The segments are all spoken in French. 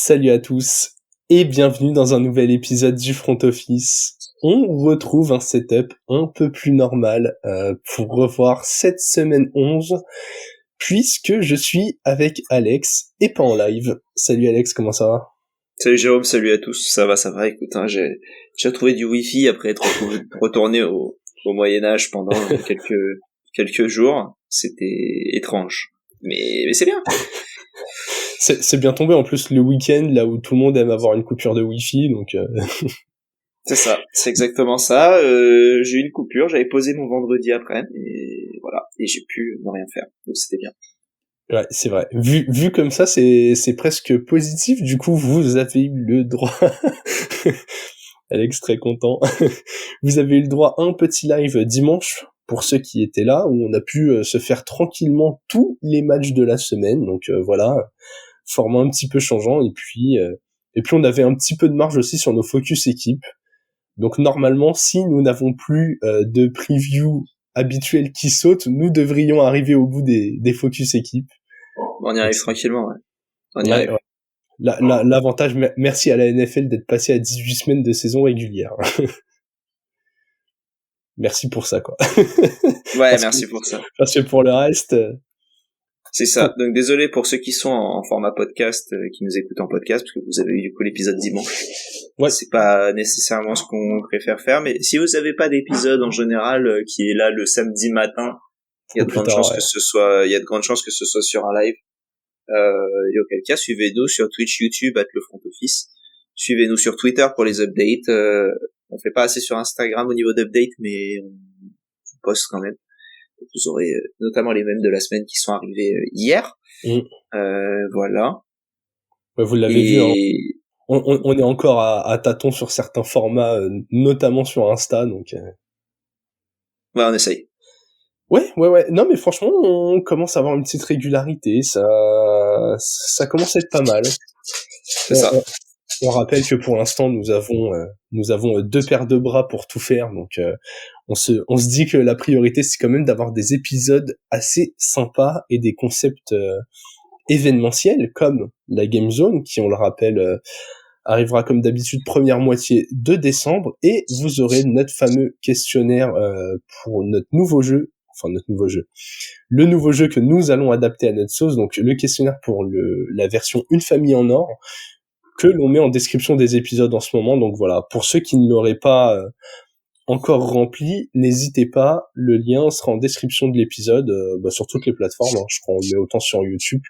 Salut à tous et bienvenue dans un nouvel épisode du Front Office. On retrouve un setup un peu plus normal pour revoir cette semaine 11 puisque je suis avec Alex et pas en live. Salut Alex, comment ça va ? Salut Jérôme, salut à tous. Ça va, écoute, j'ai trouvé du Wi-Fi après être retourné au Moyen-Âge pendant quelques jours. C'était étrange. Mais c'est bien. C'est bien tombé en plus le week-end, là où tout le monde aime avoir une coupure de Wi-Fi, donc... C'est ça, c'est exactement ça. J'ai eu une coupure, j'avais posé mon vendredi après, et voilà, et j'ai pu ne rien faire, donc c'était bien. Ouais, c'est vrai. Vu comme ça, c'est presque positif. Du coup, vous avez eu le droit... Alex, très content. Vous avez eu le droit à un petit live dimanche, pour ceux qui étaient là, où on a pu se faire tranquillement tous les matchs de la semaine. Donc voilà, format un petit peu changeant. Et puis on avait un petit peu de marge aussi sur nos focus équipes. Donc normalement, si nous n'avons plus de preview habituel qui saute, nous devrions arriver au bout des focus équipes. On y arrive tranquillement, ouais. On y Ouais, arrive. ouais. L'avantage, merci à la NFL d'être passé à 18 semaines de saison régulière. Merci pour ça, quoi. Ouais, merci pour ça. Parce que pour le reste... C'est ça. Donc désolé pour ceux qui sont en format podcast, qui nous écoutent en podcast, parce que vous avez eu du coup l'épisode dimanche. Ouais. C'est pas nécessairement ce qu'on préfère faire, mais si vous avez pas d'épisode en général qui est là le samedi matin, il y a de grandes chances que ce soit, il y a de grandes chances que ce soit sur un live. Et auquel cas, suivez-nous sur Twitch, YouTube, @le front office. Suivez-nous sur Twitter pour les updates. On fait pas assez sur Instagram au niveau d'update, mais on poste quand même. Vous aurez notamment les mêmes de la semaine qui sont arrivés hier. Voilà. Ouais, vous l'avez vu, hein. On est encore à tâtons sur certains formats, notamment sur Insta, donc... Ouais, on essaye. Ouais. Non, mais franchement, on commence à avoir une petite régularité. Ça commence à être pas mal. C'est ça. On rappelle que pour l'instant, nous avons 2 paires de bras pour tout faire, donc on se dit que la priorité, c'est quand même d'avoir des épisodes assez sympas et des concepts événementiels comme la Game Zone, qui, on le rappelle, arrivera comme d'habitude première moitié de décembre, et vous aurez notre fameux questionnaire pour notre nouveau jeu, le nouveau jeu que nous allons adapter à notre sauce, donc le questionnaire pour la version Une famille en or, que l'on met en description des épisodes en ce moment. Donc voilà, pour ceux qui ne l'auraient pas encore rempli, n'hésitez pas, le lien sera en description de l'épisode, sur toutes les plateformes, hein. Je crois qu'on le met autant sur YouTube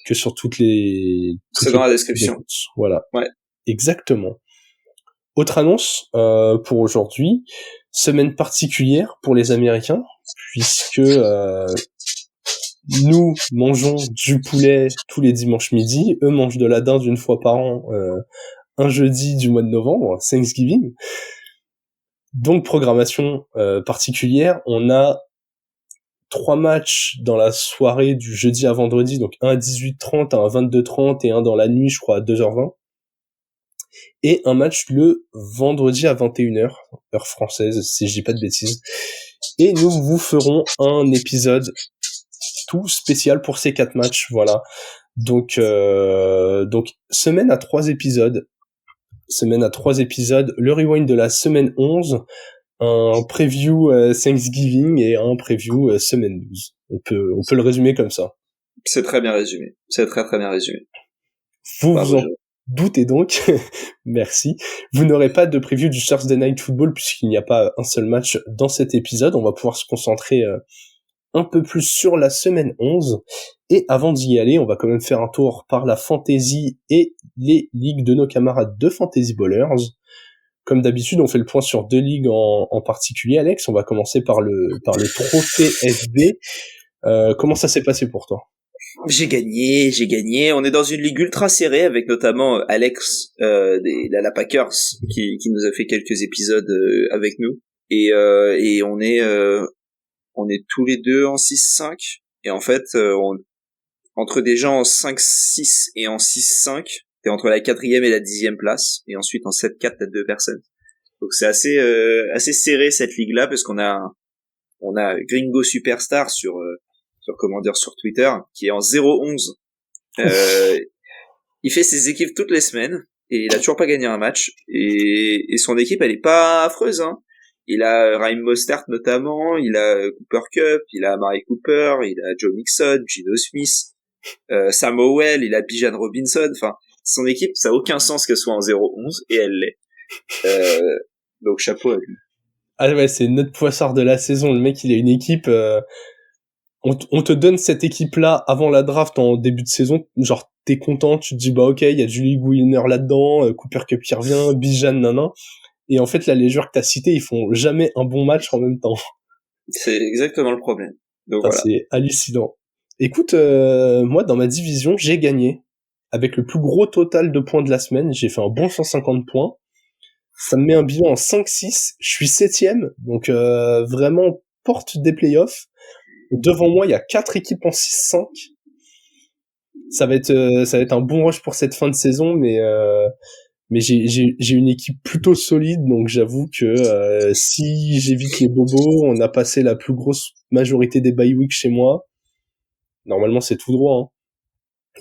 que sur toutes les... C'est dans la description. Voilà. Ouais. Exactement. Autre annonce pour aujourd'hui, semaine particulière pour les Américains, puisque nous mangeons du poulet tous les dimanches midi, eux mangent de la dinde une fois par an, un jeudi du mois de novembre, Thanksgiving. Donc programmation particulière, on a 3 matchs dans la soirée du jeudi à vendredi, donc un à 18h30, un à 22h30 et un dans la nuit, je crois, à 2h20. Et un match le vendredi à 21h, heure française, si je dis pas de bêtises. Et nous vous ferons un épisode tout spécial pour ces 4 matchs, voilà. Donc semaine à 3 épisodes, le rewind de la semaine 11, un preview Thanksgiving et un preview semaine 12. On peut le résumer comme ça. C'est très bien résumé. C'est très très bien résumé. Vous en doutez donc. Merci. Vous n'aurez pas de preview du Thursday Night Football puisqu'il n'y a pas un seul match dans cet épisode. On va pouvoir se concentrer un peu plus sur la semaine 11. Et avant d'y aller, on va quand même faire un tour par la fantasy et les ligues de nos camarades de Fantasy Ballers. Comme d'habitude, on fait le point sur 2 ligues en particulier. Alex, on va commencer par le trophée FB. Comment ça s'est passé pour toi ? J'ai gagné. On est dans une ligue ultra serrée avec notamment Alex la Packers qui nous a fait quelques épisodes avec nous et on est tous les deux en 6-5 et en fait entre des gens en 5-6 et en 6-5, t'es entre la 4e et la 10e place et ensuite en 7-4 t'as 2 personnes. Donc c'est assez serré cette ligue là parce qu'on a Gringo Superstar sur Twitter qui est en 0-11 il fait ses équipes toutes les semaines et il a toujours pas gagné un match. Et son équipe, elle est pas affreuse, hein. Il a Raheem Mostert notamment, il a Cooper Kupp, il a Amari Cooper, il a Joe Mixon, Geno Smith, Sam Howell, il a Bijan Robinson. Enfin, son équipe, ça a aucun sens qu'elle soit en 0-11 et elle l'est. Donc chapeau à lui. Ah ouais, c'est notre poissard de la saison. Le mec, il a une équipe. On te donne cette équipe-là avant la draft en début de saison. Genre, t'es content, tu te dis bah ok, il y a Julie Wiener là-dedans, Cooper Kupp qui revient, Bijan, nanan. Et en fait, là, les joueurs que t'as cités, ils font jamais un bon match en même temps. C'est exactement le problème. Donc Enfin, voilà. c'est hallucinant. Écoute, moi, dans ma division, j'ai gagné. Avec le plus gros total de points de la semaine, j'ai fait un bon 150 points. Ça me met un bilan en 5-6. Je suis 7ème, donc vraiment porte des playoffs. Devant moi, il y a 4 équipes en 6-5. Ça va être un bon rush pour cette fin de saison, mais j'ai une équipe plutôt solide, donc j'avoue que si j'évite les bobos, on a passé la plus grosse majorité des bye week chez moi. Normalement, c'est tout droit. Hein.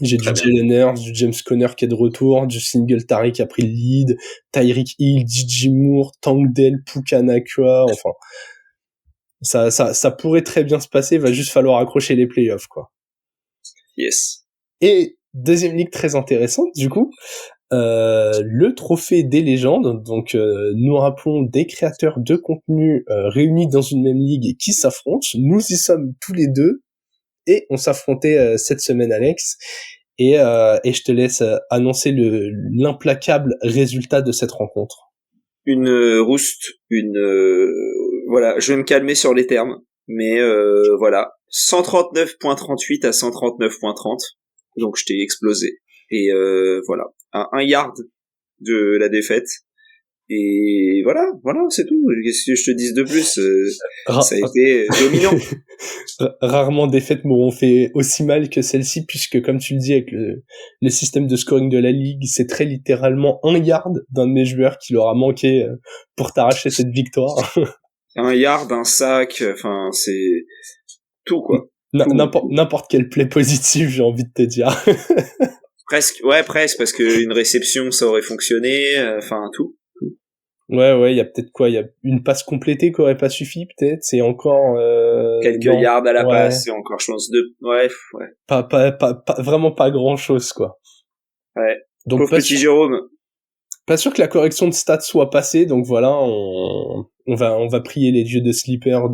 J'ai du Jalen Hurts, du James Conner qui est de retour, du Singletary qui a pris le lead, Tyreek Hill, DJ Moore, Tank Dell, Puka Nacua, enfin ça pourrait très bien se passer, va juste falloir accrocher les playoffs quoi. Yes. Et deuxième ligue très intéressante du coup, le trophée des légendes, donc nous rappelons des créateurs de contenu réunis dans une même ligue et qui s'affrontent. Nous y sommes tous les deux et on s'affrontait cette semaine, Alex. Et je te laisse annoncer l'implacable résultat de cette rencontre. Une rouste, voilà, je vais me calmer sur les termes, mais voilà, 139.38 à 139.30, donc je t'ai explosé. Et voilà, à 1 yard de la défaite. Et voilà, c'est tout. Qu'est-ce que je te dise de plus? Ça a été dominant. Rarement des fêtes m'auront fait aussi mal que celle-ci, puisque comme tu le dis, avec le système de scoring de la ligue, c'est très littéralement 1 yard d'un de mes joueurs qui leur a manqué pour t'arracher cette victoire. 1 yard, un sac, enfin c'est tout quoi. N'importe quel play positif, j'ai envie de te dire. Presque, parce que une réception ça aurait fonctionné, enfin tout. Ouais, il y a peut-être quoi, il y a une passe complétée qui aurait pas suffi, peut-être, c'est encore quelques yards à la passe, c'est encore je pense ouais. Pas vraiment pas grand-chose quoi. Ouais. Donc pauvre petit Jérôme. Pas sûr que la correction de stats soit passée, donc voilà, on va prier les dieux de Sleeper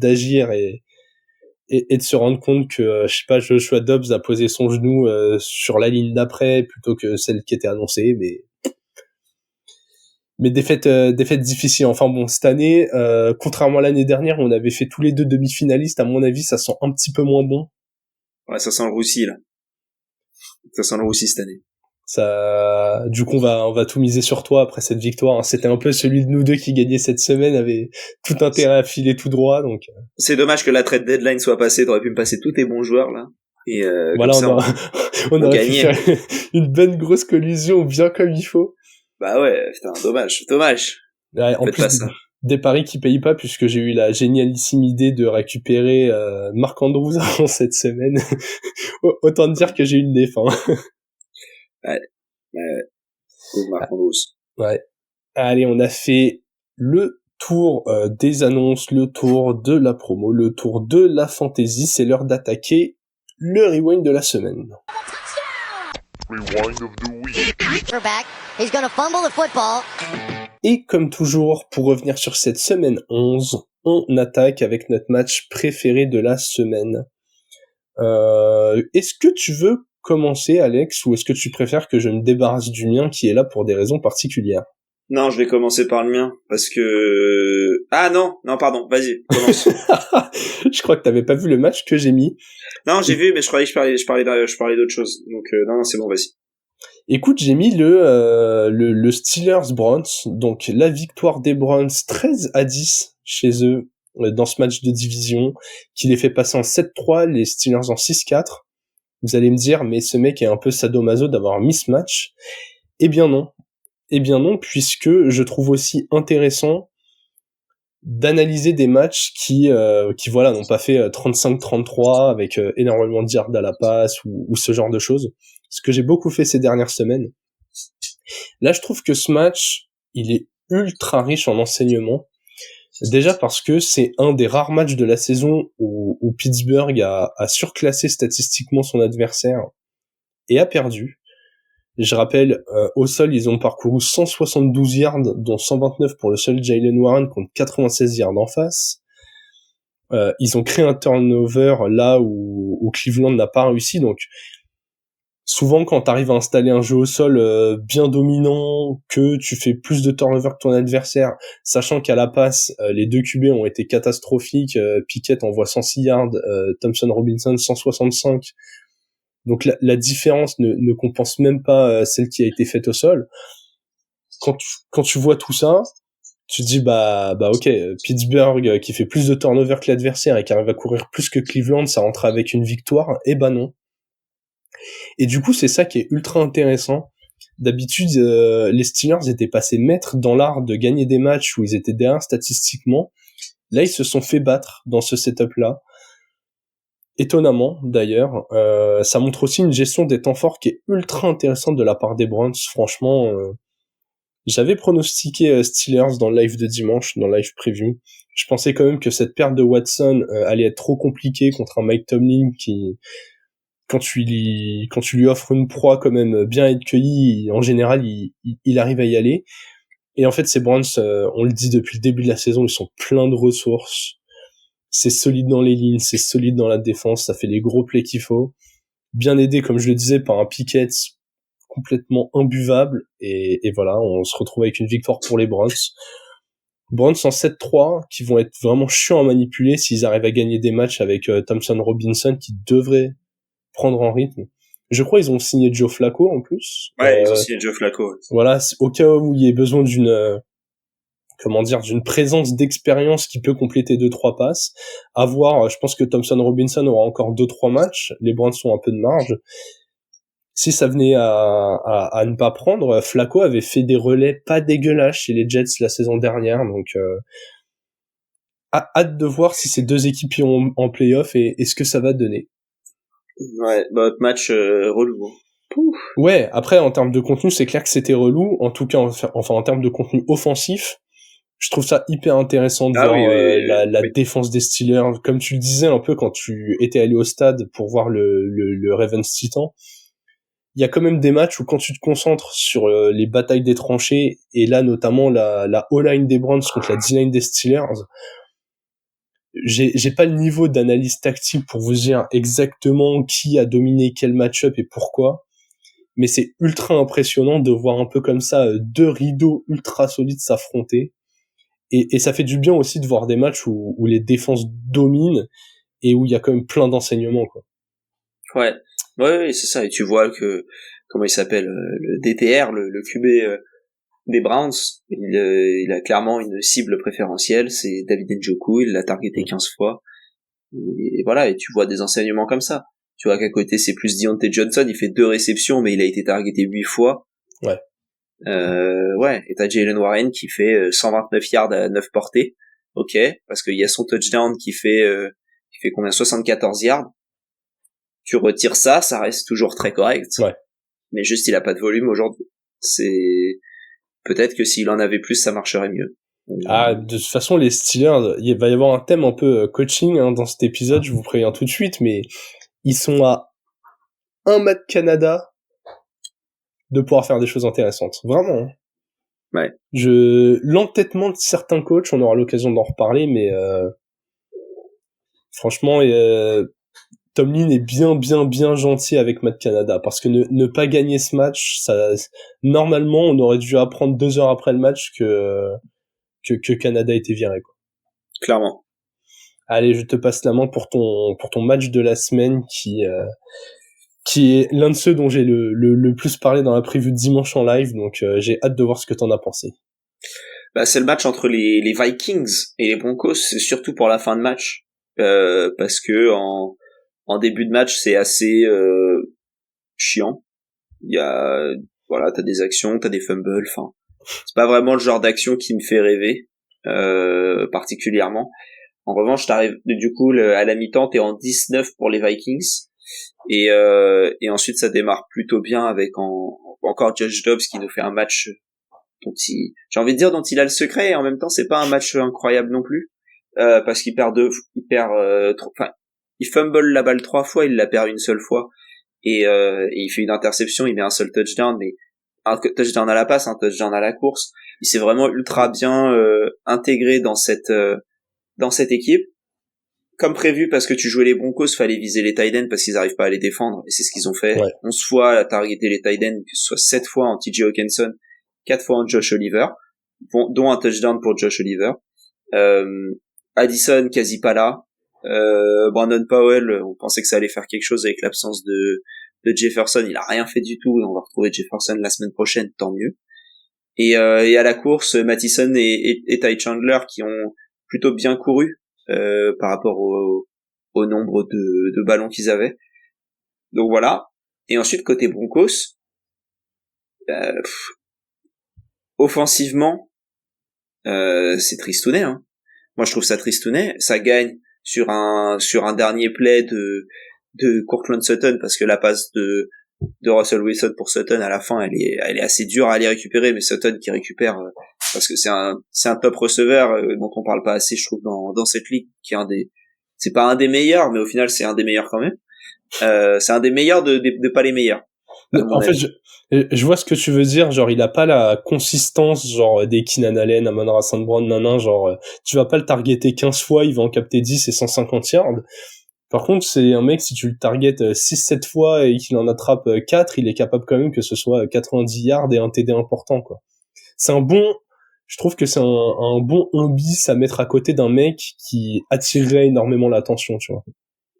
d'agir et de se rendre compte que je sais pas, Joshua Dobbs a posé son genou sur la ligne d'après plutôt que celle qui était annoncée, mais défaite difficile. Enfin bon, cette année, contrairement à l'année dernière, on avait fait tous les deux demi-finalistes. À mon avis, ça sent un petit peu moins bon. Ouais, ça sent le roussi là. Ça sent le roussi cette année. Ça, du coup, on va tout miser sur toi après cette victoire. C'était un peu celui de nous deux qui gagnait cette semaine, avait tout intérêt à filer tout droit. Donc c'est dommage que la trade deadline soit passée. T'aurais pu me passer tous tes bons joueurs là. Et voilà, on aurait pu faire une bonne grosse collusion bien comme il faut. Bah ouais, putain, dommage. Ouais, en plus, des paris qui payent pas, puisque j'ai eu la génialissime idée de récupérer Marc Andrews avant cette semaine. Autant dire que j'ai eu le nez fin. Ouais. Marc Andrews. Ouais. Allez, on a fait le tour des annonces, le tour de la promo, le tour de la fantasy. C'est l'heure d'attaquer le rewind de la semaine. Rewind of the week. We're back. He's gonna fumble the football. Et comme toujours, pour revenir sur cette semaine 11, on attaque avec notre match préféré de la semaine. Est-ce que tu veux commencer, Alex, ou est-ce que tu préfères que je me débarrasse du mien qui est là pour des raisons particulières? Non, je vais commencer par le mien, parce que... Ah non, pardon, vas-y, commence. Je crois que t'avais pas vu le match que j'ai mis. Non, j'ai vu, mais je croyais que je parlais d'autre chose. Donc non, c'est bon, vas-y. Écoute, j'ai mis le Steelers-Browns, donc la victoire des Browns 13-10 chez eux dans ce match de division, qui les fait passer en 7-3, les Steelers en 6-4. Vous allez me dire, mais ce mec est un peu sadomaso d'avoir mis ce match. Eh bien non, puisque je trouve aussi intéressant d'analyser des matchs qui voilà, n'ont pas fait 35-33 avec énormément de yards à la passe ou ce genre de choses. ce que j'ai beaucoup fait ces dernières semaines. Là, je trouve que ce match, il est ultra riche en enseignements. Déjà parce que c'est un des rares matchs de la saison où Pittsburgh a surclassé statistiquement son adversaire et a perdu. Je rappelle, au sol, ils ont parcouru 172 yards, dont 129 pour le seul Jaylen Warren contre 96 yards en face. Ils ont créé un turnover là où Cleveland n'a pas réussi, donc souvent quand t'arrives à installer un jeu au sol bien dominant, que tu fais plus de turnover que ton adversaire, sachant qu'à la passe, les deux QB ont été catastrophiques, Pickett envoie 106 yards, Thompson Robinson 165, donc la différence ne compense même pas celle qui a été faite au sol. Quand tu vois tout ça, tu te dis bah ok, Pittsburgh qui fait plus de turnover que l'adversaire et qui arrive à courir plus que Cleveland, ça rentre avec une victoire. Et bah non. Et du coup, c'est ça qui est ultra intéressant. D'habitude, les Steelers étaient passés maîtres dans l'art de gagner des matchs où ils étaient derrière statistiquement. Là, ils se sont fait battre dans ce setup-là. Étonnamment, d'ailleurs. Ça montre aussi une gestion des temps forts qui est ultra intéressante de la part des Browns. Franchement, j'avais pronostiqué Steelers dans le live de dimanche, dans le live preview. Je pensais quand même que cette perte de Watson allait être trop compliquée contre un Mike Tomlin qui, quand tu lui offres une proie quand même bien accueillie, en général, il arrive à y aller. Et en fait, ces Browns, on le dit depuis le début de la saison, ils sont pleins de ressources. C'est solide dans les lignes, c'est solide dans la défense, ça fait les gros plays qu'il faut. Bien aidé, comme je le disais, par un Pickett complètement imbuvable. Et voilà, on se retrouve avec une victoire pour les Browns. Browns en 7-3, qui vont être vraiment chiants à manipuler s'ils arrivent à gagner des matchs avec Thompson Robinson, qui devrait prendre en rythme. Je crois ils ont signé Joe Flacco en plus. Ouais, ils ont signé Joe Flacco. Ouais. Voilà, au cas où il y ait besoin d'une d'une présence d'expérience qui peut compléter 2-3 passes. À voir, je pense que Thompson Robinson aura encore 2-3 matchs. Les Browns sont un peu de marge. Si ça venait à ne pas prendre, Flacco avait fait des relais pas dégueulasses chez les Jets la saison dernière, donc hâte de voir si ces deux équipes iront en playoff et ce que ça va donner. Ouais, bah match relou. Pouf. Ouais, après en termes de contenu, c'est clair que c'était relou. En tout cas, enfin en termes de contenu offensif, je trouve ça hyper intéressant de voir la défense des Steelers. Comme tu le disais un peu quand tu étais allé au stade pour voir le Ravens Titan, il y a quand même des matchs où quand tu te concentres sur les batailles des tranchées, et là notamment la O-line des Browns contre la D-line des Steelers, j'ai pas le niveau d'analyse tactique pour vous dire exactement qui a dominé quel match-up et pourquoi, mais c'est ultra impressionnant de voir un peu comme ça deux rideaux ultra solides s'affronter. Et ça fait du bien aussi de voir des matchs où les défenses dominent et où il y a quand même plein d'enseignements, quoi. Ouais, c'est ça. Et tu vois que, comment il s'appelle, le DTR, le QB des Browns, il a clairement une cible préférentielle, c'est David Njoku, il l'a targeté 15 fois. Et voilà, et tu vois des enseignements comme ça. Tu vois qu'à côté, c'est plus Deontay Johnson, il fait 2 réceptions, mais il a été targeté 8 fois. Ouais. Ouais, et t'as Jaylen Warren qui fait 129 yards à 9 portées. Ok, parce qu'il y a son touchdown qui fait combien, 74 yards. Tu retires ça, ça reste toujours très correct. Ouais. Mais juste, il a pas de volume aujourd'hui. C'est, peut-être que s'il en avait plus, ça marcherait mieux. Ah, de toute façon, les Steelers, il va y avoir un thème un peu coaching dans cet épisode, je vous préviens tout de suite, mais ils sont à un match Canada de pouvoir faire des choses intéressantes. Vraiment. Ouais. L'entêtement de certains coachs, on aura l'occasion d'en reparler, mais franchement, Tomlin est bien gentil avec Matt Canada, parce que ne pas gagner ce match, ça, normalement, on aurait dû apprendre 2 heures après le match que Canada était viré, quoi. Clairement. Allez, je te passe la main pour ton match de la semaine qui est l'un de ceux dont j'ai le plus parlé dans la preview de dimanche en live, donc j'ai hâte de voir ce que t'en as pensé. Bah, c'est le match entre les Vikings et les Broncos, c'est surtout pour la fin de match, parce que en début de match, c'est assez chiant. Il y a, voilà, t'as des actions, t'as des fumbles, enfin, c'est pas vraiment le genre d'action qui me fait rêver, particulièrement. En revanche, t'arrives, du coup, à la mi-temps, t'es en 19 pour les Vikings. Et ensuite ça démarre plutôt bien avec encore Josh Dobbs qui nous fait un match j'ai envie de dire dont il a le secret, et en même temps c'est pas un match incroyable non plus, parce qu'il il fumble la balle 3 fois, il la perd une seule fois, et il fait une interception, il met un seul touchdown, mais un touchdown à la passe, un touchdown à la course. Il s'est vraiment ultra bien intégré dans cette équipe, comme prévu, parce que tu jouais les Broncos, fallait viser les tight ends parce qu'ils arrivent pas à les défendre, et c'est ce qu'ils ont fait. Ouais. 11 fois à targeter les tight ends, que ce soit 7 fois en TJ Hawkinson, 4 fois en Josh Oliver, dont un touchdown pour Josh Oliver. Addison quasi pas là. Brandon Powell, on pensait que ça allait faire quelque chose avec l'absence de Jefferson, il a rien fait du tout, on va retrouver Jefferson la semaine prochaine, tant mieux. Et à la course, Mattison et Ty Chandler qui ont plutôt bien couru par rapport au nombre de ballons qu'ils avaient. Donc voilà. Et ensuite côté Broncos, offensivement, c'est tristounet, hein. Moi je trouve ça tristounet. Ça gagne sur un dernier play de Courtland Sutton, parce que la passe de Russell Wilson pour Sutton à la fin, elle est assez dure à aller récupérer, mais Sutton qui récupère, parce que c'est un top receveur dont on parle pas assez, je trouve, dans cette ligue, qui est c'est pas un des meilleurs, mais au final c'est un des meilleurs quand même. C'est un des meilleurs de pas les meilleurs. En fait, je vois ce que tu veux dire, genre il a pas la consistance genre des Keenan Allen, Amon-Ra St. Brown, genre tu vas pas le targeter 15 fois, il va en capter 10 et 150 yards. Par contre, c'est un mec, si tu le targetes 6-7 fois et qu'il en attrape 4, il est capable quand même que ce soit 90 yards et un TD important, quoi. Je trouve que c'est un bon 1 bis à mettre à côté d'un mec qui attirerait énormément l'attention, tu vois.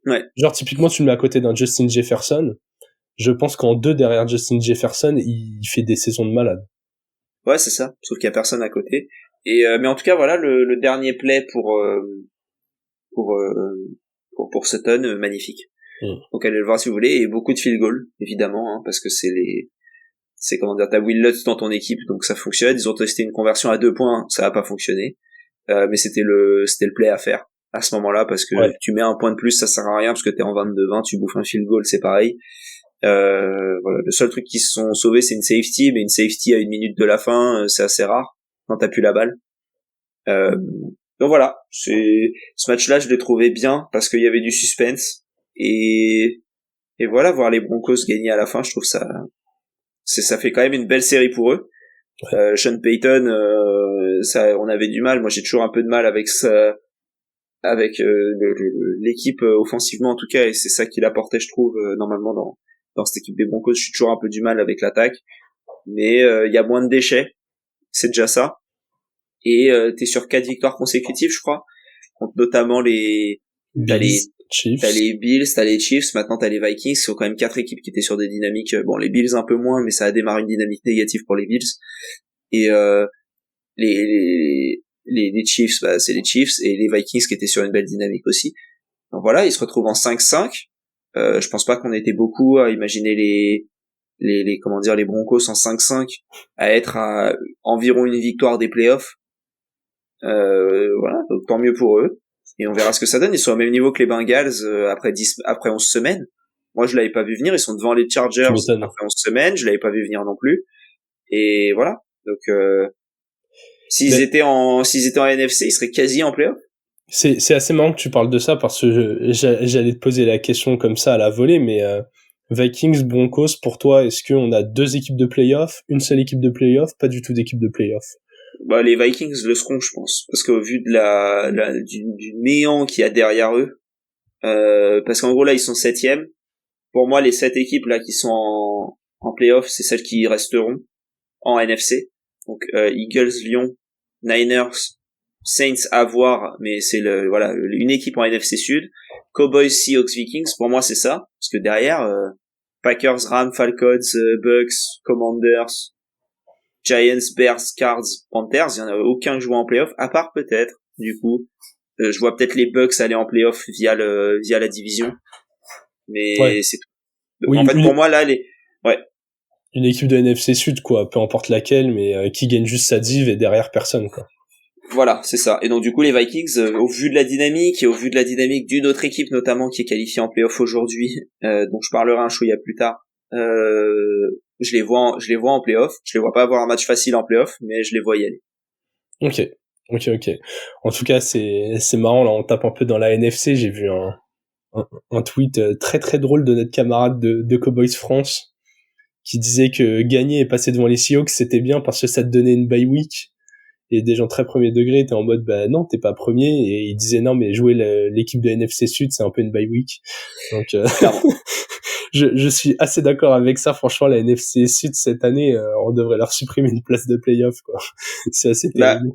Ouais. Genre, typiquement, tu le mets à côté d'un Justin Jefferson. Je pense qu'en 2 derrière Justin Jefferson, il fait des saisons de malade. Ouais, c'est ça. Sauf qu'il y a personne à côté. Mais en tout cas, voilà, le dernier play pour Sutton, magnifique. Donc allez le voir si vous voulez, et beaucoup de field goal, évidemment, hein, parce que c'est comment dire, t'as Will Lutz dans ton équipe, donc ça fonctionne. Ils ont testé une conversion à 2 points, ça a pas fonctionné. Mais c'était le play à faire à ce moment-là, parce que tu mets un point de plus, ça sert à rien, parce que t'es en 22-20, tu bouffes un field goal, c'est pareil. Voilà, le seul truc qui se sont sauvés, c'est une safety, mais une safety à 1 minute de la fin, c'est assez rare quand t'as plus la balle. Donc voilà, ce match-là, je l'ai trouvé bien parce qu'il y avait du suspense, et voilà, voir les Broncos gagner à la fin, je trouve ça fait quand même une belle série pour eux. Sean Payton, on avait du mal. Moi, j'ai toujours un peu de mal avec ça, avec l'équipe offensivement en tout cas, et c'est ça qui l'apportait, je trouve, normalement dans cette équipe des Broncos. Je suis toujours un peu du mal avec l'attaque, mais il y a moins de déchets, c'est déjà ça. Et t'es sur 4 victoires consécutives, je crois, contre notamment t'as les Bills, t'as les Chiefs, maintenant t'as les Vikings. Ce sont quand même 4 équipes qui étaient sur des dynamiques, bon, les Bills un peu moins, mais ça a démarré une dynamique négative pour les Bills. Et les Chiefs, c'est les Chiefs, et les Vikings qui étaient sur une belle dynamique aussi. Donc voilà, ils se retrouvent en 5-5. Je pense pas qu'on était beaucoup à imaginer les Broncos en 5-5 à être à environ une victoire des playoffs. Voilà, donc tant mieux pour eux. Et on verra ce que ça donne. Ils sont au même niveau que les Bengals après 11 semaines. Moi, je l'avais pas vu venir. Ils sont devant les Chargers après 11 semaines. Je l'avais pas vu venir non plus. Et voilà. Donc, s'ils étaient en NFC, ils seraient quasi en playoff. C'est assez marrant que tu parles de ça, parce que j'allais te poser la question comme ça à la volée, mais Vikings, Broncos, pour toi, est-ce qu'on a 2 équipes de playoff, une seule équipe de playoff, pas du tout d'équipe de playoff? Bah, les Vikings le seront, je pense, parce qu'au vu de du néant qu'il y a derrière eux, parce qu'en gros là ils sont 7e. Pour moi, les 7 équipes là qui sont en playoff, c'est celles qui resteront en NFC. Donc Eagles, Lions, Niners, Saints à voir, mais c'est une équipe en NFC Sud. Cowboys, Seahawks, Vikings, pour moi c'est ça, parce que derrière Packers, Rams, Falcons, Bucks, Commanders, Giants, Bears, Cards, Panthers, il y en a aucun joueur en playoff, à part peut-être, du coup, je vois peut-être les Bucks aller en playoff via la division, mais c'est tout. Donc, oui, en fait, pour moi là, une équipe de NFC Sud, quoi, peu importe laquelle, mais qui gagne juste sa div et derrière personne, quoi. Voilà, c'est ça. Et donc du coup les Vikings, au vu de la dynamique et au vu de la dynamique d'une autre équipe notamment qui est qualifiée en play-off aujourd'hui, dont je parlerai un chouïa plus tard, je les vois en play-off. Je les vois pas avoir un match facile en play-off, mais je les vois y aller. Ok. En tout cas, c'est marrant, là, on tape un peu dans la NFC. J'ai vu un tweet très très drôle de notre camarade de Cowboys France qui disait que gagner et passer devant les Seahawks, c'était bien parce que ça te donnait une bye week. Et des gens très premier degré étaient en mode, bah non, t'es pas premier. Et ils disaient, non, mais jouer l'équipe de NFC Sud, c'est un peu une bye week. Donc, je suis assez d'accord avec ça. Franchement, la NFC Sud, cette année, on devrait leur supprimer une place de playoff, quoi. C'est assez terrible.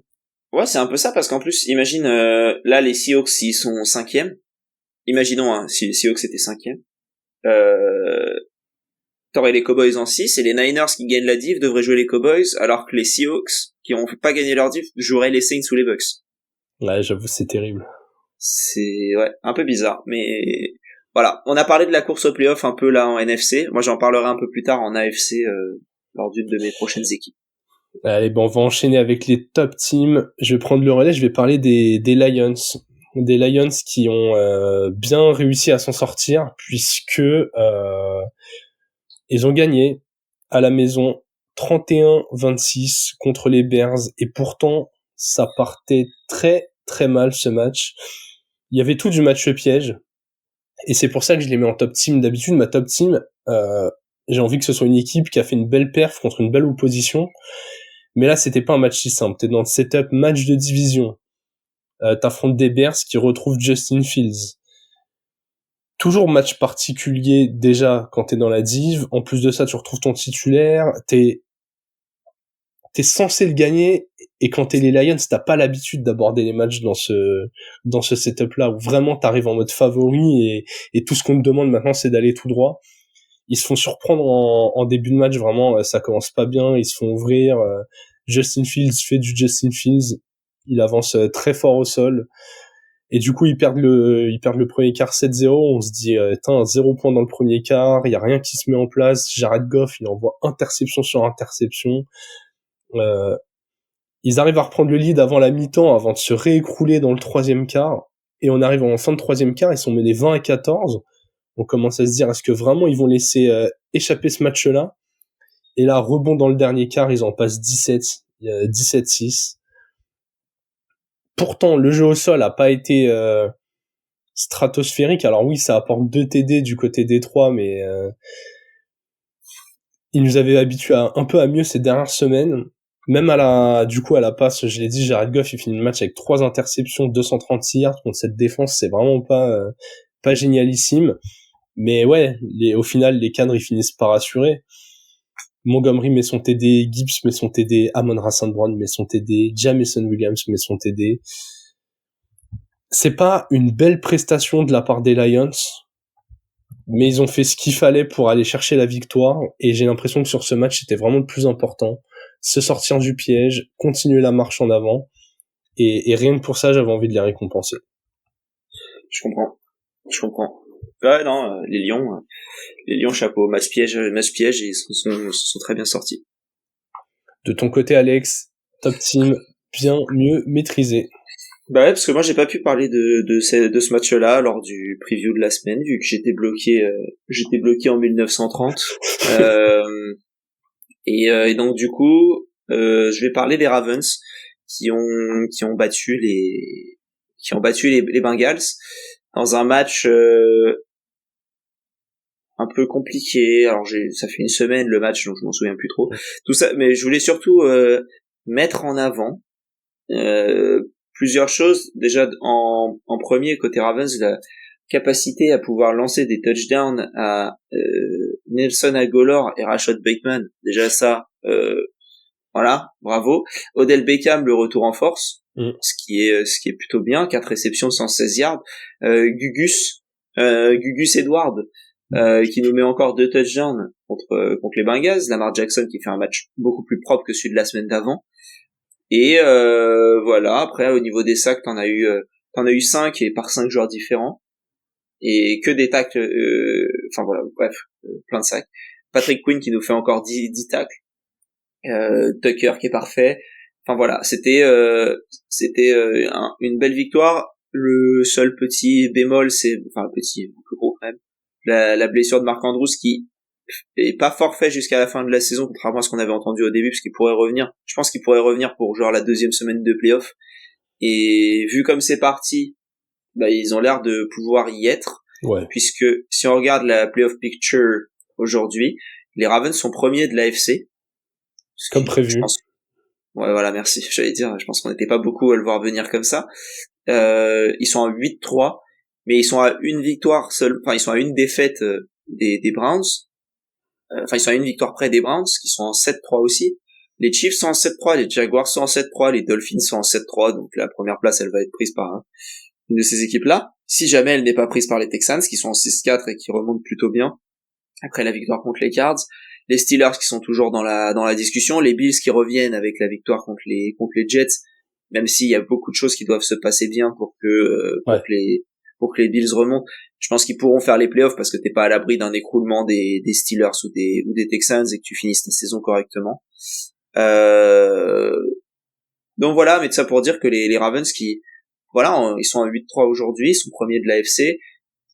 Ouais, c'est un peu ça, parce qu'en plus, imagine, là, les Seahawks, ils sont 5e. Imaginons, hein, si les Seahawks étaient 5e. T'aurais les Cowboys en 6, et les Niners qui gagnent la div devraient jouer les Cowboys, alors que les Seahawks, qui ont pas gagné leur div, joueraient les Saints ou les Bucks. Ouais, j'avoue, c'est terrible. C'est, ouais, un peu bizarre, mais voilà. On a parlé de la course au playoff un peu là en NFC. Moi, j'en parlerai un peu plus tard en AFC, lors d'une de mes prochaines équipes. Allez, bon, on va enchaîner avec les top teams. Je vais prendre le relais, je vais parler des Lions. Des Lions qui ont bien réussi à s'en sortir, puisque ils ont gagné à la maison 31-26 contre les Bears, et pourtant, ça partait très très mal ce match. Il y avait tout du match piège, et c'est pour ça que je les mets en top team. D'habitude, ma top team, j'ai envie que ce soit une équipe qui a fait une belle perf contre une belle opposition. Mais là, c'était pas un match si simple. T'es dans le setup match de division. T'affrontes des Bears qui retrouvent Justin Fields. Toujours match particulier déjà quand t'es dans la div. En plus de ça, tu retrouves ton titulaire. T'es censé le gagner. Et quand t'es les Lions, t'as pas l'habitude d'aborder les matchs dans ce setup-là où vraiment t'arrives en mode favori et tout ce qu'on te demande maintenant, c'est d'aller tout droit. Ils se font surprendre en début de match, vraiment, ça commence pas bien, ils se font ouvrir. Justin Fields fait du Justin Fields, il avance très fort au sol, et du coup ils perdent le premier quart 7-0. On se dit, 0 point dans le premier quart, il y a rien qui se met en place. Jared Goff, il envoie interception sur interception. Ils arrivent à reprendre le lead avant la mi-temps, avant de se réécrouler dans le troisième quart, et on arrive en fin de troisième quart, ils sont menés 20-14. On commence à se dire, est-ce que vraiment ils vont laisser échapper ce match-là? Et là, rebond dans le dernier quart, ils en passent 17-6. Pourtant, le jeu au sol a pas été stratosphérique. Alors oui, ça apporte 2 TD du côté des 3, mais ils nous avaient habitués un peu à mieux ces dernières semaines. Même à la passe, je l'ai dit, Jared Goff, il finit le match avec 3 interceptions, 236 yards contre cette défense. C'est vraiment pas génialissime. Mais ouais, au final, les cadres, ils finissent par assurer. Montgomery met son TD, Gibbs met son TD, Amon-Ra St. Brown met son TD, Jameson Williams met son TD. C'est pas une belle prestation de la part des Lions, mais ils ont fait ce qu'il fallait pour aller chercher la victoire, et j'ai l'impression que sur ce match, c'était vraiment le plus important. Se sortir du piège, continuer la marche en avant, et rien que pour ça, j'avais envie de les récompenser. Je comprends. Ouais, non, les Lions, chapeau, match piège, et ils se sont très bien sortis. De ton côté, Alex, top team, bien mieux maîtrisé. Bah ouais, parce que moi j'ai pas pu parler de ce match-là lors du preview de la semaine, vu que j'étais bloqué en 1930. Et donc du coup, je vais parler des Ravens qui ont battu les Bengals dans un match un peu compliqué. Alors ça fait une semaine le match, donc je m'en souviens plus trop. Tout ça, mais je voulais surtout mettre en avant plusieurs choses. Déjà en premier côté Ravens, la capacité à pouvoir lancer des touchdowns à Nelson Agholor et Rashad Bateman. Déjà ça, voilà, bravo. Odell Beckham, le retour en force, ce qui est plutôt bien. 4 réceptions, 116 yards. Gugus Edward, qui nous met encore 2 touchdowns contre les Bengals. Lamar Jackson qui fait un match beaucoup plus propre que celui de la semaine d'avant. Et voilà, après au niveau des sacs, t'en as eu 5 et par 5 joueurs différents. Et que des tacles, enfin voilà, bref, plein de sacs. Patrick Quinn qui nous fait encore 10 tacles. Tucker qui est parfait. enfin voilà, c'était une belle victoire. Le seul petit bémol, c'est, enfin petit, un peu gros quand même, la blessure de Marc Andrews qui est pas forfait jusqu'à la fin de la saison, contrairement à ce qu'on avait entendu au début, parce qu'il pourrait revenir. Je pense qu'il pourrait revenir pour genre la deuxième semaine de playoff. Et vu comme c'est parti, bah ils ont l'air de pouvoir y être, Ouais. puisque si on regarde la playoff picture aujourd'hui, les Ravens sont premiers de l'AFC. Comme prévu. Je pense. Ouais, voilà, merci. J'allais dire, je pense qu'on n'était pas beaucoup à le voir venir comme ça. Ils sont à 8-3, mais ils sont à une victoire seule, enfin ils sont à une défaite des Browns. Enfin ils sont à une victoire près des Browns, qui sont en 7-3 aussi. Les Chiefs sont en 7-3, les Jaguars sont en 7-3, les Dolphins sont en 7-3, donc la première place elle va être prise par une de ces équipes-là. Si jamais elle n'est pas prise par les Texans, qui sont en 6-4 et qui remontent plutôt bien, après la victoire contre les Cards, les Steelers qui sont toujours dans la discussion, les Bills qui reviennent avec la victoire contre les Jets, même s'il y a beaucoup de choses qui doivent se passer bien pour que les Bills remontent. Je pense qu'ils pourront faire les playoffs parce que t'es pas à l'abri d'un écroulement des Steelers ou des Texans et que tu finisses ta saison correctement. Donc voilà, mais tout ça pour dire que les Ravens qui, voilà, ils sont à 8-3 aujourd'hui, ils sont premiers de l'AFC.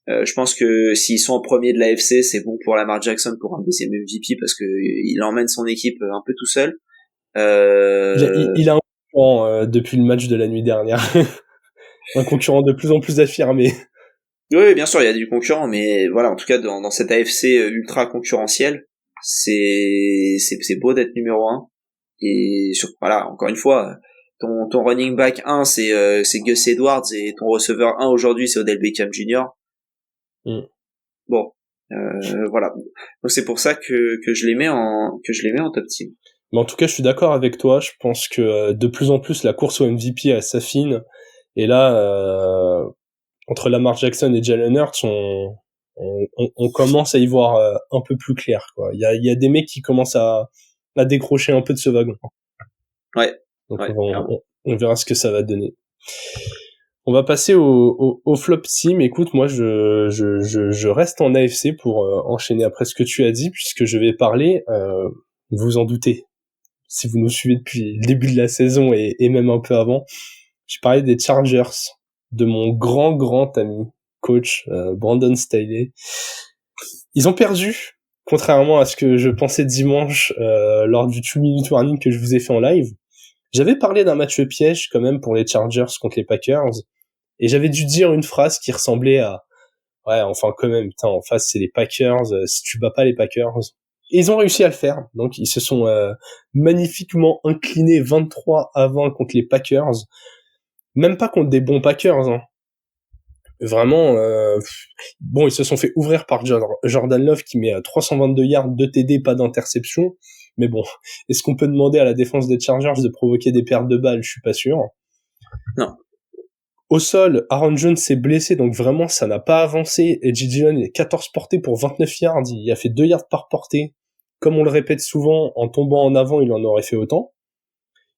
Je pense que s'ils sont en premier de l'AFC, c'est bon pour Lamar Jackson pour un deuxième MVP parce que il emmène son équipe un peu tout seul. Il a un concurrent depuis le match de la nuit dernière. Un concurrent de plus en plus affirmé. Oui, bien sûr, il y a du concurrent, mais voilà, en tout cas dans cette AFC ultra concurrentielle, c'est beau d'être numéro 1. Et voilà, encore une fois, ton running back 1 c'est Gus Edwards et ton receveur 1 aujourd'hui c'est Odell Beckham Jr. Bon, voilà. Donc c'est pour ça que je les mets en top team. Mais en tout cas, je suis d'accord avec toi. Je pense que de plus en plus la course au MVP elle s'affine. Et là, entre Lamar Jackson et Jalen Hurts, on commence à y voir un peu plus clair, quoi. Il y a des mecs qui commencent à décrocher un peu de ce wagon. Ouais. Donc on verra ce que ça va donner. On va passer au flop team. Écoute, moi je reste en AFC pour enchaîner après ce que tu as dit, puisque je vais parler, vous vous en doutez, si vous nous suivez depuis le début de la saison et même un peu avant, je parlais des Chargers, de mon grand ami coach Brandon Staley. Ils ont perdu, contrairement à ce que je pensais dimanche lors du 2-minute warning que je vous ai fait en live. J'avais parlé d'un match piège quand même pour les Chargers contre les Packers, et j'avais dû dire une phrase qui ressemblait à ouais, enfin quand même, putain, en face c'est les Packers, si tu bats pas les Packers. Et ils ont réussi à le faire, donc ils se sont magnifiquement inclinés 23-20 contre les Packers, même pas contre des bons Packers, hein. Vraiment, bon, ils se sont fait ouvrir par Jordan Love qui met 322 yards, 2 TD, pas d'interception. Mais bon, est-ce qu'on peut demander à la défense des Chargers de provoquer des pertes de balles? Je suis pas sûr. Non. Au sol, Aaron Jones s'est blessé, donc vraiment, ça n'a pas avancé. Et J. Dillon est 14 portées pour 29 yards. Il a fait 2 yards par portée. Comme on le répète souvent, en tombant en avant, il en aurait fait autant.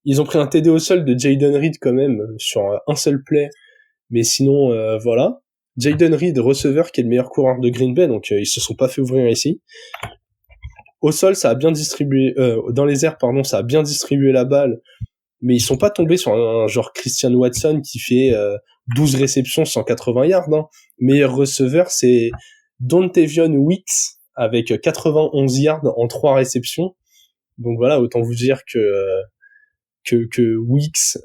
Ils ont pris un TD au sol de Jayden Reed quand même, sur un seul play. Mais sinon, voilà. Jayden Reed, receveur, qui est le meilleur coureur de Green Bay, donc ils se sont pas fait ouvrir ici. Au sol, ça a bien distribué, dans les airs, pardon, ça a bien distribué la balle, mais ils sont pas tombés sur un genre Christian Watson qui fait 12 réceptions, 180 yards. Hein. Meilleur receveur, c'est Dontavion Wicks avec 91 yards en 3 réceptions. Donc voilà, autant vous dire que Wicks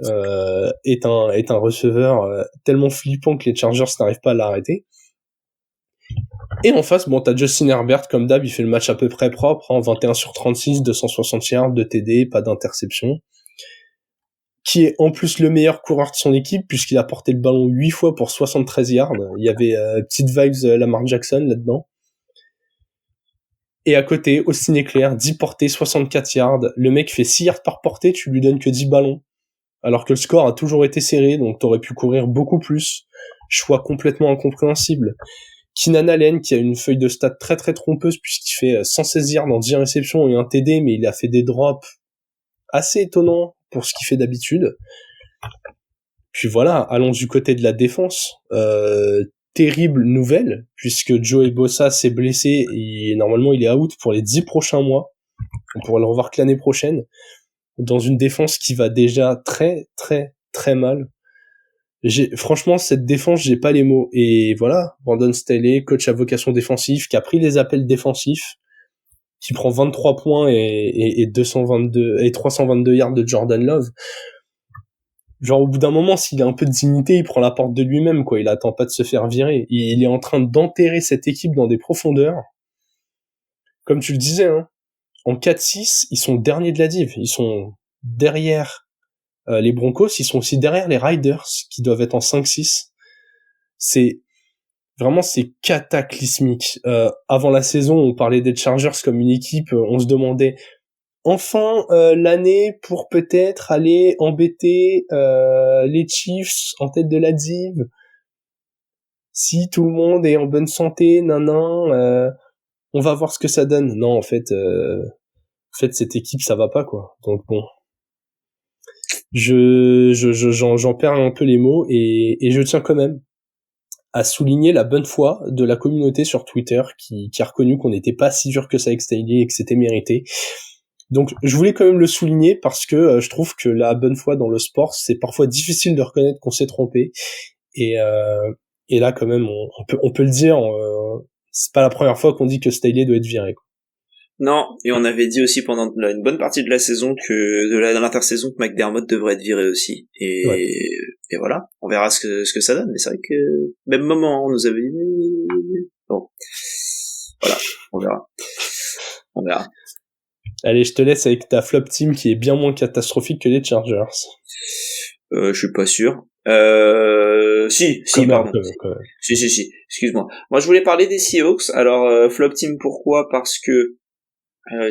est un receveur tellement flippant que les Chargers n'arrivent pas à l'arrêter. Et en face, bon, t'as Justin Herbert, comme d'hab, il fait le match à peu près propre, hein, 21 sur 36, 260 yards, 2 TD, pas d'interception. Qui est en plus le meilleur coureur de son équipe, puisqu'il a porté le ballon 8 fois pour 73 yards. Il y avait petite vibes Lamar Jackson là-dedans. Et à côté, Austin Ekeler, 10 portées, 64 yards. Le mec fait 6 yards par portée, tu lui donnes que 10 ballons. Alors que le score a toujours été serré, donc t'aurais pu courir beaucoup plus. Choix complètement incompréhensible. Keenan Allen, qui a une feuille de stats très très trompeuse, puisqu'il fait 116 yards en 10 réceptions et un TD, mais il a fait des drops assez étonnants pour ce qu'il fait d'habitude. Puis voilà, allons du côté de la défense. Terrible nouvelle, puisque Joey Bosa s'est blessé et normalement il est out pour les 10 prochains mois. On pourra le revoir que l'année prochaine. dans une défense qui va déjà très très très mal. Franchement, cette défense, j'ai pas les mots. Et voilà, Brandon Staley, coach à vocation défensive, qui a pris les appels défensifs, qui prend 23 points et 222 et 322 yards de Jordan Love. Genre, au bout d'un moment, s'il a un peu de dignité, il prend la porte de lui-même, quoi. Il attend pas de se faire virer. Il est en train d'enterrer cette équipe dans des profondeurs. Comme tu le disais, hein, en 4-6, ils sont derniers de la div. Ils sont derrière les Broncos, ils sont aussi derrière les Riders, qui doivent être en 5-6. C'est cataclysmique. Avant la saison, on parlait des Chargers comme une équipe, on se demandait enfin l'année pour peut-être aller embêter les Chiefs en tête de la div. Si tout le monde est en bonne santé, on va voir ce que ça donne. Non, en fait, cette équipe, ça va pas, quoi. Donc bon, j'en perds un peu les mots et je tiens quand même à souligner la bonne foi de la communauté sur Twitter qui a reconnu qu'on n'était pas si dur que ça avec Staley et que c'était mérité. Donc je voulais quand même le souligner parce que je trouve que la bonne foi dans le sport, c'est parfois difficile de reconnaître qu'on s'est trompé et là quand même on peut le dire, c'est pas la première fois qu'on dit que Staley doit être viré, quoi. Non, et on avait dit aussi pendant une bonne partie de la saison dans l'intersaison que McDermott devrait être viré aussi. Et voilà, on verra ce que ça donne. Mais c'est vrai que même moment, on nous avait dit bon, voilà, on verra. Allez, je te laisse avec ta flop team qui est bien moins catastrophique que les Chargers. Je suis pas sûr. Si, pardon. Si. Excuse-moi. Moi, je voulais parler des Seahawks. Alors, flop team, pourquoi? Parce que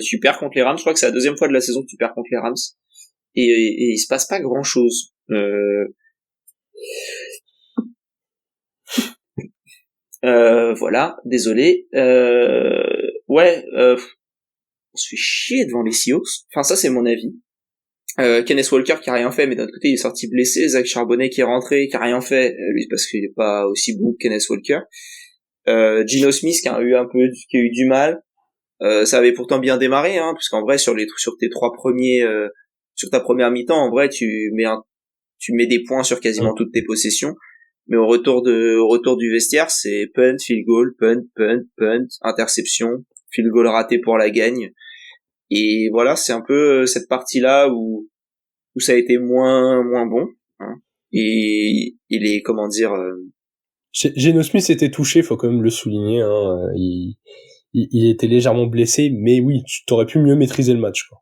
tu perds contre les Rams. Je crois que c'est la deuxième fois de la saison que tu perds contre les Rams. Et il se passe pas grand-chose. Voilà, désolé. On se fait chier devant les Seahawks. Enfin, ça, c'est mon avis. Kenneth Walker qui a rien fait, mais d'un autre côté, il est sorti blessé. Zach Charbonnet qui est rentré, qui a rien fait, lui, parce qu'il est pas aussi bon que Kenneth Walker. Geno Smith qui a eu du mal. Ça avait pourtant bien démarré, hein, puisqu'en vrai, sur tes trois premiers, sur ta première mi-temps, en vrai, tu mets des points sur quasiment toutes tes possessions. Mais au retour du vestiaire, c'est punt, field goal, punt, interception, field goal raté pour la gagne. Et voilà, c'est un peu cette partie-là où ça a été moins bon, hein. Et il est, comment dire, Geno Smith était touché, faut quand même le souligner, hein. Il était légèrement blessé, mais oui, tu t'aurais pu mieux maîtriser le match, quoi.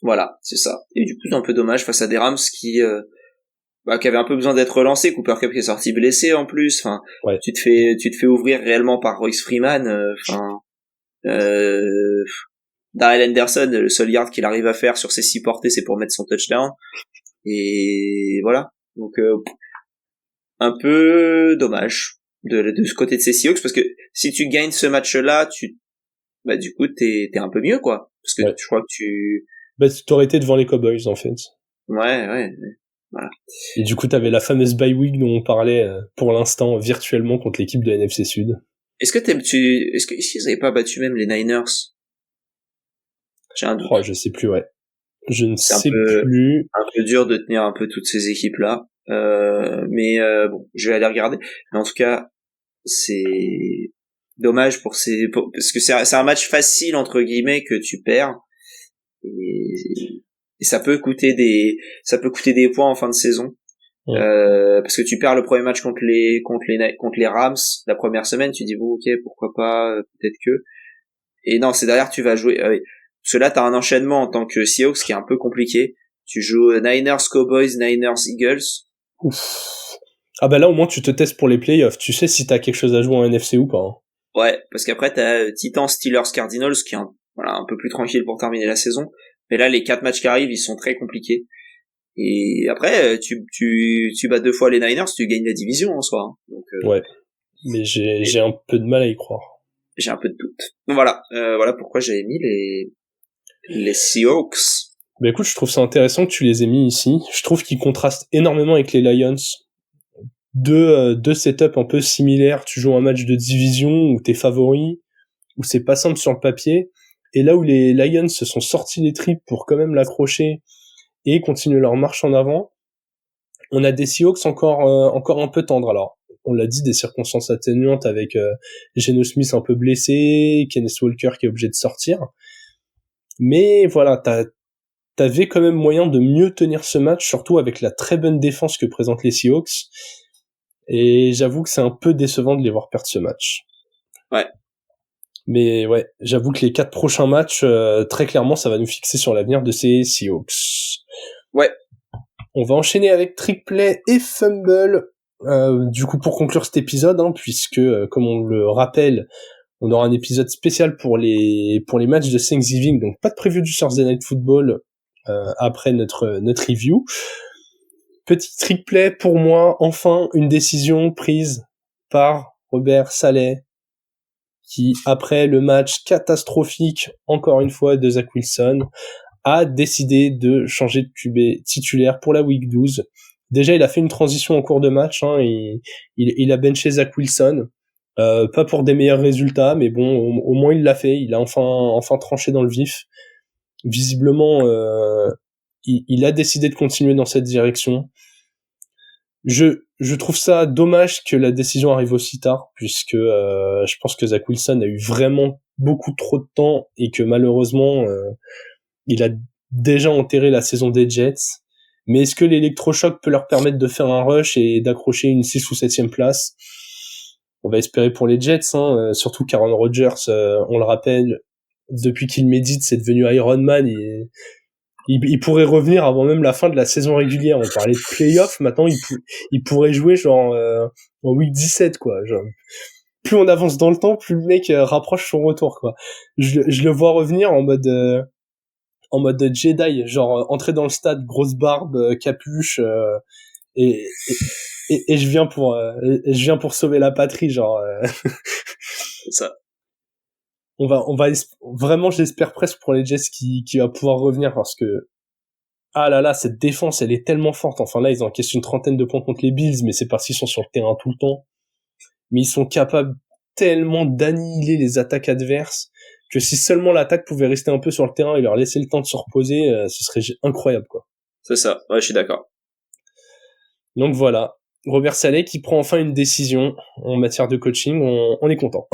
Voilà, c'est ça. Et du coup, c'est un peu dommage face à des Rams qui avaient un peu besoin d'être relancés. Cooper Kupp qui est sorti blessé en plus. Enfin, ouais. Tu te fais ouvrir réellement par Royce Freeman. Darrell Henderson, le seul yard qu'il arrive à faire sur ses 6 portées, c'est pour mettre son touchdown. Et voilà. Donc un peu dommage de ce côté de ces Seahawks, parce que si tu gagnes ce match-là, du coup t'es un peu mieux, quoi. Parce que je crois que tu t'aurais été devant les Cowboys, en fait. Ouais. Voilà. Et du coup, t'avais la fameuse bye week dont on parlait pour l'instant virtuellement contre l'équipe de NFC Sud. Est-ce qu'ils avaient pas battu même les Niners? J'ai un doute. Je sais plus, ouais. Je ne sais plus. Un peu dur de tenir un peu toutes ces équipes-là. Mais bon, je vais aller regarder. Mais en tout cas, c'est dommage parce que c'est un match facile entre guillemets que tu perds. Et ça peut coûter des points en fin de saison. Parce que tu perds le premier match contre les Rams la première semaine, tu dis bon, ok, pourquoi pas, peut-être que. Et non, c'est derrière tu vas jouer. Parce que là t'as un enchaînement en tant que Seahawks qui est un peu compliqué. Tu joues Niners Cowboys, Niners Eagles. Ouf. Ah bah là au moins tu te testes pour les playoffs. Tu sais si t'as quelque chose à jouer en NFC ou pas, hein. Ouais, parce qu'après t'as Titans, Steelers, Cardinals qui est un peu plus tranquille pour terminer la saison. Mais là les 4 matchs qui arrivent ils sont très compliqués. Et après, tu bats 2 fois les Niners, tu gagnes la division en soi, hein. Donc, ouais, mais j'ai un peu de mal à y croire. J'ai un peu de doute. Donc voilà pourquoi j'avais mis les Seahawks. Bah écoute, je trouve ça intéressant que tu les aies mis ici. Je trouve qu'ils contrastent énormément avec les Lions. Deux setups un peu similaires. Tu joues un match de division où t'es favori, où c'est pas simple sur le papier. Et là où les Lions se sont sortis les tripes pour quand même l'accrocher, et continuer leur marche en avant. On a des Seahawks encore un peu tendres. Alors, on l'a dit, des circonstances atténuantes avec Geno Smith un peu blessé, Kenneth Walker qui est obligé de sortir. Mais voilà, t'avais quand même moyen de mieux tenir ce match, surtout avec la très bonne défense que présentent les Seahawks. Et j'avoue que c'est un peu décevant de les voir perdre ce match. Ouais. Mais ouais, j'avoue que les 4 prochains matchs, très clairement, ça va nous fixer sur l'avenir de ces Seahawks. Ouais. On va enchaîner avec trick play et fumble. Du coup, pour conclure cet épisode, puisque, comme on le rappelle, on aura un épisode spécial pour les matchs de Thanksgiving, donc pas de preview du Thursday Night Football après notre review. Petit trick play pour moi, enfin une décision prise par Robert Saleh, qui après le match catastrophique, encore une fois, de Zach Wilson, a décidé de changer de QB titulaire pour la week 12. Déjà, il a fait une transition en cours de match, il a benché Zach Wilson, pas pour des meilleurs résultats, mais bon, au moins il l'a fait, il a enfin tranché dans le vif. Visiblement, il a décidé de continuer dans cette direction. Je trouve ça dommage que la décision arrive aussi tard, puisque je pense que Zach Wilson a eu vraiment beaucoup trop de temps et que malheureusement il a déjà enterré la saison des Jets. Mais est-ce que l'électrochoc peut leur permettre de faire un rush et d'accrocher une 6 ou 7e place? On va espérer pour les Jets, surtout qu'Aaron Rodgers, on le rappelle, depuis qu'il médite, c'est devenu Iron Man et il pourrait revenir avant même la fin de la saison régulière. On parlait de playoff, maintenant il pourrait jouer genre en week 17 quoi. Genre, plus on avance dans le temps, plus le mec rapproche son retour quoi. Je le vois revenir en mode Jedi, genre entrer dans le stade, grosse barbe, capuche et je viens pour sauver la patrie genre. C'est ça. On va vraiment, j'espère presque pour les Jets qui va pouvoir revenir parce que ah là là, cette défense elle est tellement forte. Enfin là ils encaissent une 30aine de points contre les Bills, mais c'est parce qu'ils sont sur le terrain tout le temps. Mais ils sont capables tellement d'annihiler les attaques adverses que si seulement l'attaque pouvait rester un peu sur le terrain et leur laisser le temps de se reposer, ce serait incroyable quoi. C'est ça, ouais, je suis d'accord. Donc voilà, Robert Saleh qui prend enfin une décision en matière de coaching, on est content.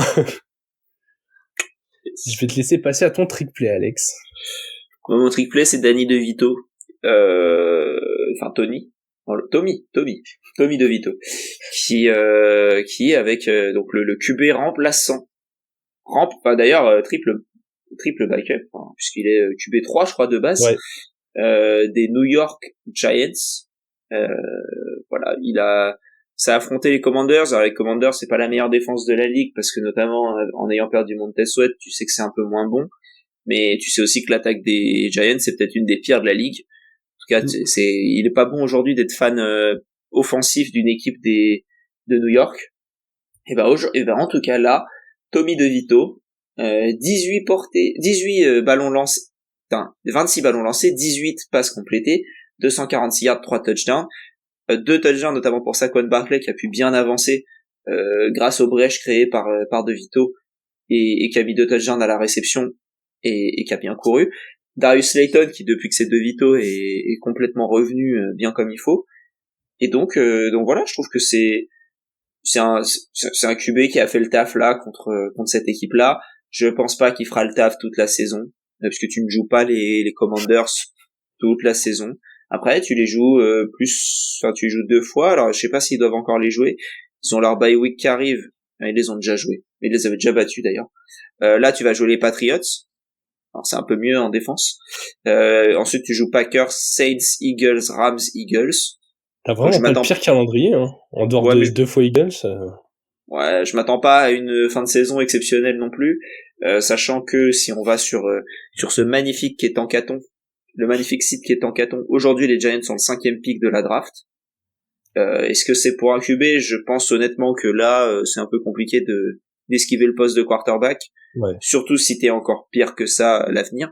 Je vais te laisser passer à ton trick play, Alex. Mon trick play, c'est Danny DeVito. Enfin, Tommy DeVito. Qui avec donc le QB remplaçant. D'ailleurs, triple backup, puisqu'il est QB3, je crois, de base. Ouais. Des New York Giants. Voilà, ça a affronté les Commanders. Alors les Commanders, c'est pas la meilleure défense de la ligue parce que notamment en ayant perdu Montez Sweat, tu sais que c'est un peu moins bon, mais tu sais aussi que l'attaque des Giants c'est peut-être une des pires de la ligue. En tout cas, il est pas bon aujourd'hui d'être fan offensif d'une équipe de New York. Et ben en tout cas là, Tommy DeVito, 18 ballons lancés, 26 ballons lancés, 18 passes complétées, 246 yards, 3 touchdowns. 2 touchdowns notamment pour Saquon Barkley qui a pu bien avancer grâce aux brèches créées par DeVito et qui a mis 2 touchdowns à la réception et qui a bien couru. Darius Slayton qui depuis que c'est DeVito est complètement revenu bien comme il faut. Et donc voilà, je trouve que c'est un QB qui a fait le taf là contre cette équipe là. Je pense pas qu'il fera le taf toute la saison parce que tu ne joues pas les Commanders toute la saison. Après, tu les joues tu les joues 2 fois. Alors, je sais pas s'ils doivent encore les jouer. Ils ont leur bye week qui arrive. Ils les ont déjà joués. Ils les avaient déjà battus d'ailleurs. Là, tu vas jouer les Patriots. Alors, c'est un peu mieux en défense. Ensuite, tu joues Packers, Saints, Eagles, Rams, Eagles. T'as vraiment pas le pire calendrier, en dehors de 2 fois Eagles. Ouais, je m'attends pas à une fin de saison exceptionnelle non plus, sachant que si on va sur ce magnifique qui est en Canton, le magnifique site qui est en Canton. Aujourd'hui, les Giants sont le 5e pick de la draft. Est-ce que c'est pour un QB? Je pense honnêtement que là, c'est un peu compliqué d'esquiver le poste de quarterback. Ouais. Surtout si t'es encore pire que ça à l'avenir.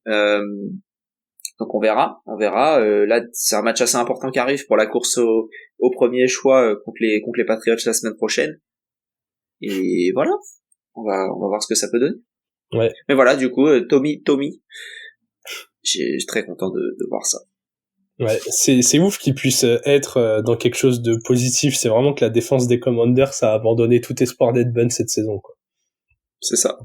Donc on verra. Là, c'est un match assez important qui arrive pour la course au premier choix contre les Patriots la semaine prochaine. Et voilà. On va voir ce que ça peut donner. Ouais. Mais voilà, du coup, Tommy. Je suis très content de voir ça. Ouais, c'est ouf qu'il puisse être dans quelque chose de positif. C'est vraiment que la défense des Commanders a abandonné tout espoir d'être bonne cette saison, quoi. C'est ça.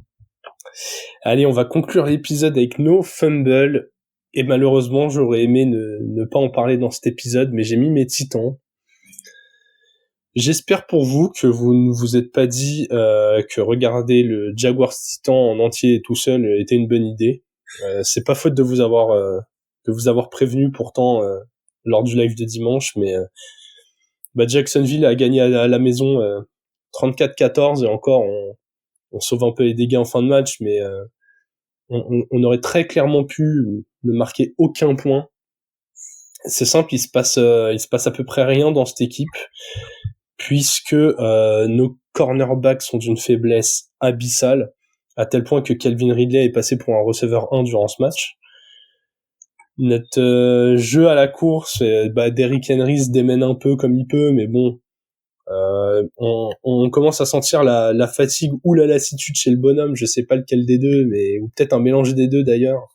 Allez, on va conclure l'épisode avec nos fumbles. Et malheureusement, j'aurais aimé ne pas en parler dans cet épisode, mais j'ai mis mes titans. J'espère pour vous que vous ne vous êtes pas dit que regarder le Jaguars Titan en entier et tout seul était une bonne idée. C'est pas faute de vous avoir prévenu pourtant lors du live de dimanche, mais Jacksonville a gagné à la maison 34-14 et encore on sauve un peu les dégâts en fin de match, mais on aurait très clairement pu ne marquer aucun point. C'est simple, il se passe à peu près rien dans cette équipe, puisque nos cornerbacks sont d'une faiblesse abyssale, à tel point que Calvin Ridley est passé pour un receveur 1 durant ce match. Notre jeu à la course, Derrick Henry se démène un peu comme il peut, mais bon, on commence à sentir la fatigue ou la lassitude chez le bonhomme, je sais pas lequel des deux, mais ou peut-être un mélange des deux d'ailleurs.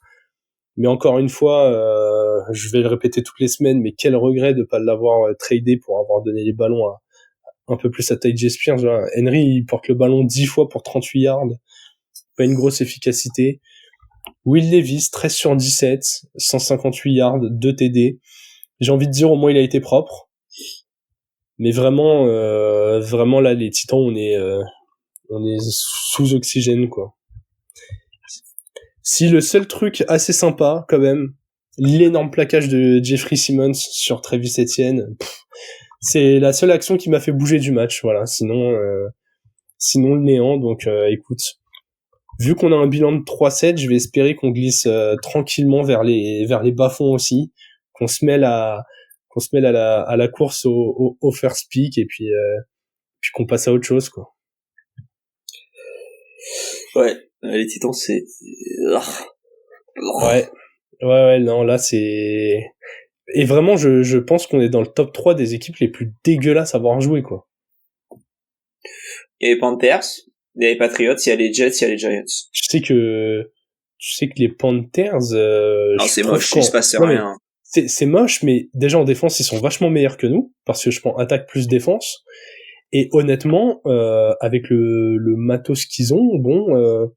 Mais encore une fois, je vais le répéter toutes les semaines, mais quel regret de pas l'avoir tradé pour avoir donné les ballons un peu plus à Tyjae Spears. Henry, il porte le ballon 10 fois pour 38 yards. Pas une grosse efficacité. Will Levis, 13 sur 17, 158 yards, 2 TD. J'ai envie de dire, au moins, il a été propre. Mais vraiment là, les Titans, on est sous oxygène, quoi. Si le seul truc assez sympa, quand même, l'énorme plaquage de Jeffrey Simmons sur Travis Etienne, c'est la seule action qui m'a fait bouger du match, voilà. Sinon le néant. Donc écoute, vu qu'on a un bilan de 3-7, je vais espérer qu'on glisse tranquillement vers les bas-fonds aussi, qu'on se mêle à la course au first pick et puis qu'on passe à autre chose, quoi. Ouais, les Titans, c'est... Ouais, non, là c'est... Et vraiment, je pense qu'on est dans le top 3 des équipes les plus dégueulasses à avoir joué, quoi. Il y a les Panthers, il y a les Patriots, il y a les Jets, il y a les Giants. Tu sais que les Panthers... non, c'est moche, il se passe rien. C'est moche, mais déjà en défense, ils sont vachement meilleurs que nous, parce que je prends attaque plus défense. Et honnêtement, avec le matos qu'ils ont, bon...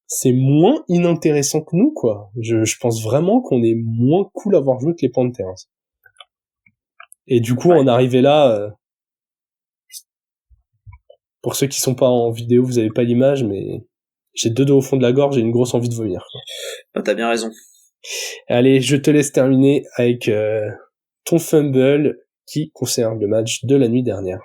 c'est moins inintéressant que nous, quoi. Je pense vraiment qu'on est moins cool à avoir joué que les Panthers. Et du coup, en arrivé là, pour ceux qui sont pas en vidéo, vous avez pas l'image, mais j'ai deux dos au fond de la gorge et une grosse envie de vomir, quoi. Ah, t'as bien raison. Allez, je te laisse terminer avec ton fumble qui concerne le match de la nuit dernière.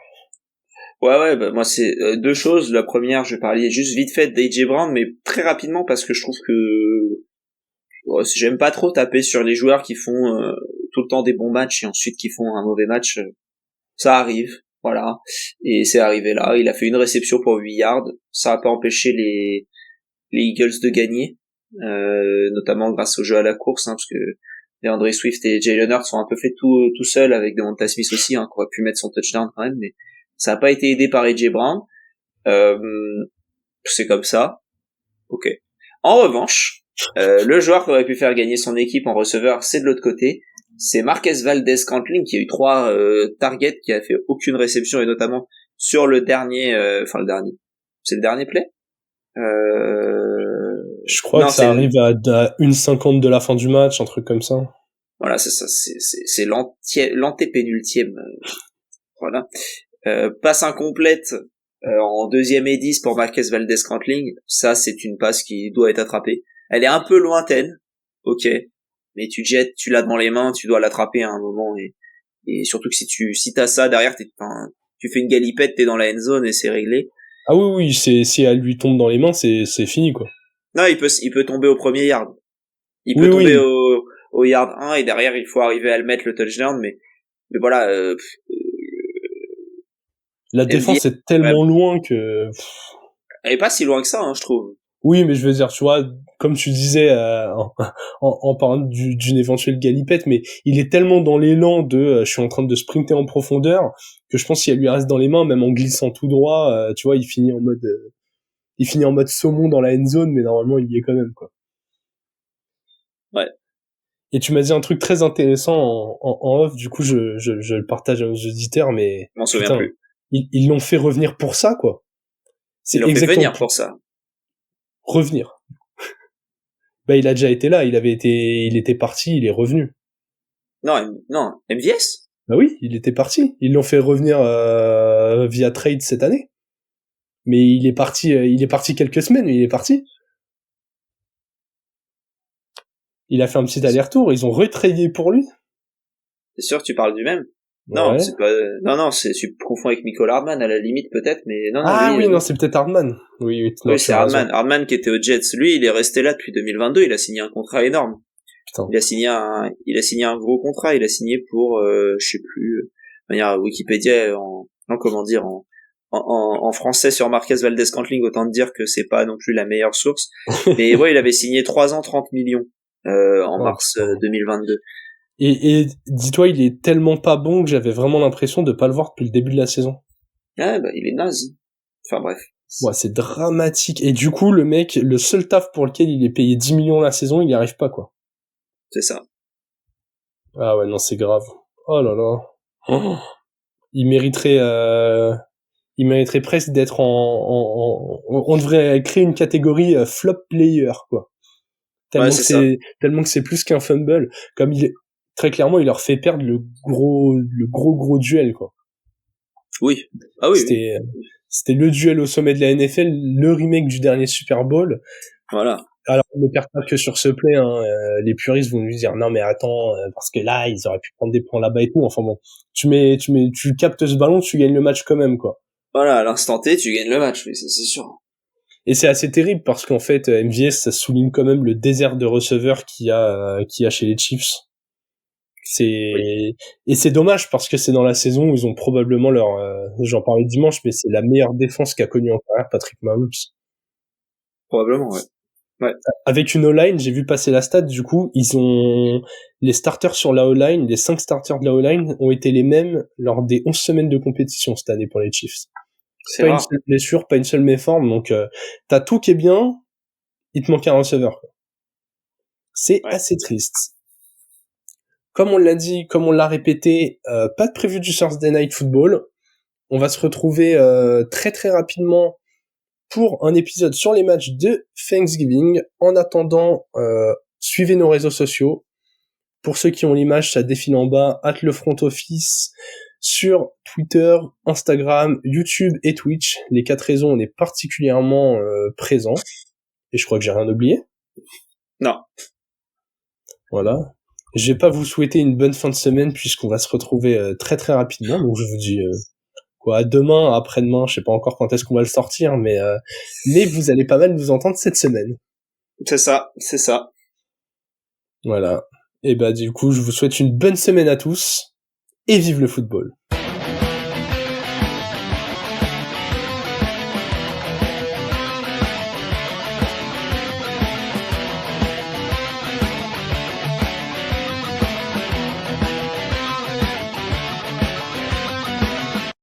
Ouais, moi c'est deux choses. La première, je vais parler juste vite fait d'AJ Brown, mais très rapidement parce que je trouve que j'aime pas trop taper sur les joueurs qui font tout le temps des bons matchs et ensuite qui font un mauvais match. Ça arrive, voilà. Et c'est arrivé là. Il a fait une réception pour 8 yards. Ça a pas empêché les Eagles de gagner, notamment grâce au jeu à la course, hein, parce que DeAndre Swift et Jalen Hurts sont un peu fait tout seuls avec Devonta Smith aussi, hein, qui aurait pu mettre son touchdown quand même, mais ça n'a pas été aidé par AJ Brown. C'est comme ça. Ok. En revanche, le joueur qui aurait pu faire gagner son équipe en receveur, c'est de l'autre côté. C'est Marquez Valdez-Scantling qui a eu 3 targets, qui a fait aucune réception, et notamment sur le dernier... le dernier. C'est le dernier play Je crois que ça arrive à 1,50 de la fin du match, un truc comme ça. Voilà, c'est ça. C'est l'antépénultième. Voilà. Passe incomplète en 2e et 10 pour Marquez Valdez-Scantling. Ça, c'est une passe qui doit être attrapée. Elle est un peu lointaine, ok, mais tu l'as dans les mains, tu dois l'attraper à un moment, et surtout que si t'as ça derrière, tu fais une galipette, t'es dans la end zone et c'est réglé. Ah oui, si elle lui tombe dans les mains, c'est fini, quoi. Non, il peut tomber au premier yard. Il peut tomber au yard 1 et derrière il faut arriver à le mettre le touchdown, mais voilà. La défense est tellement loin que... Elle est pas si loin que ça, hein, je trouve. Oui, mais je veux dire, tu vois, comme tu disais en parlant d'une éventuelle galipette, mais il est tellement dans l'élan de je suis en train de sprinter en profondeur que je pense si elle lui reste dans les mains, même en glissant tout droit, tu vois, il finit en mode saumon dans la end zone, mais normalement il y est quand même, quoi. Ouais. Et tu m'as dit un truc très intéressant en off, du coup je le partage aux auditeurs, mais Je m'en souviens putain, plus. ils l'ont fait revenir pour ça, quoi. C'est Ils l'ont fait exactement venir pour ça. revenir. Bah il a déjà été là, il était parti, il est revenu. Non, MVS? Bah oui, il était parti. Ils l'ont fait revenir via trade cette année. Mais il est parti quelques semaines, mais il est parti. Il a fait un petit aller-retour, ils ont retradé pour lui. C'est sûr que tu parles du même? Non, Ouais. c'est pas, non, tu confonds avec Nicole Hardman à la limite peut-être, mais non, Ah lui, oui, non, c'est peut-être Hardman. Oui, non, oui, tu c'est as raison. Hardman qui était aux Jets. Lui, il est resté là depuis 2022, il a signé un contrat énorme. Putain. Il a signé un gros contrat, il a signé pour, je sais plus, de manière Wikipédia comment dire, en français sur Marquez Valdez-Scantling, autant te dire que c'est pas non plus la meilleure source. Mais ouais, il avait signé 3 ans, 30 millions, en Oh, mars putain. 2022. Et dis-toi, il est tellement pas bon que j'avais vraiment l'impression de pas le voir depuis le début de la saison. Ah, bah, il est naze. Enfin, bref. Ouais, c'est dramatique. Et du coup, le mec, le seul taf pour lequel il est payé 10 millions la saison, il y arrive pas, quoi. C'est ça. Ah ouais, non, c'est grave. Oh là là. Oh. Il mériterait presque d'être on devrait créer une catégorie flop player, quoi. Ouais, c'est ça. Tellement que c'est plus qu'un fumble. Comme très clairement, il leur fait perdre le gros duel, quoi. Oui. Ah oui, oui. C'était le duel au sommet de la NFL, le remake du dernier Super Bowl. Voilà. Alors, on ne perd pas que sur ce play, hein. Les puristes vont nous dire, non, mais attends, parce que là, ils auraient pu prendre des points là-bas et tout. Enfin bon. Tu captes ce ballon, tu gagnes le match quand même, quoi. Voilà, à l'instant T, tu gagnes le match, oui, c'est sûr. Et c'est assez terrible parce qu'en fait, MVS, ça souligne quand même le désert de receveurs qu'il y a chez les Chiefs. Et c'est dommage parce que c'est dans la saison où ils ont probablement j'en parlais dimanche, mais c'est la meilleure défense qu'a connue en carrière Patrick Mahomes. Probablement, ouais. Ouais. Avec une O-line, j'ai vu passer la stat, du coup, les starters sur la O-line, les 5 starters de la O-line ont été les mêmes lors des 11 semaines de compétition cette année pour les Chiefs. C'est Pas rare. une seule blessure, pas une seule méforme, donc t'as tout qui est bien, il te manque un receveur. C'est assez triste. Comme on l'a dit, comme on l'a répété, pas de prévu du Thursday Night Football. On va se retrouver très très rapidement pour un épisode sur les matchs de Thanksgiving. En attendant, suivez nos réseaux sociaux. Pour ceux qui ont l'image, ça défile en bas, @lefrontoffice sur Twitter, Instagram, YouTube et Twitch. Les 4 réseaux, on est particulièrement présents. Et je crois que j'ai rien oublié. Non. Voilà. Je vais pas vous souhaiter une bonne fin de semaine puisqu'on va se retrouver très très rapidement. Donc je vous dis demain, après-demain, je sais pas encore quand est-ce qu'on va le sortir, mais vous allez pas mal nous entendre cette semaine. C'est ça. Voilà. Et bah du coup, je vous souhaite une bonne semaine à tous et vive le football.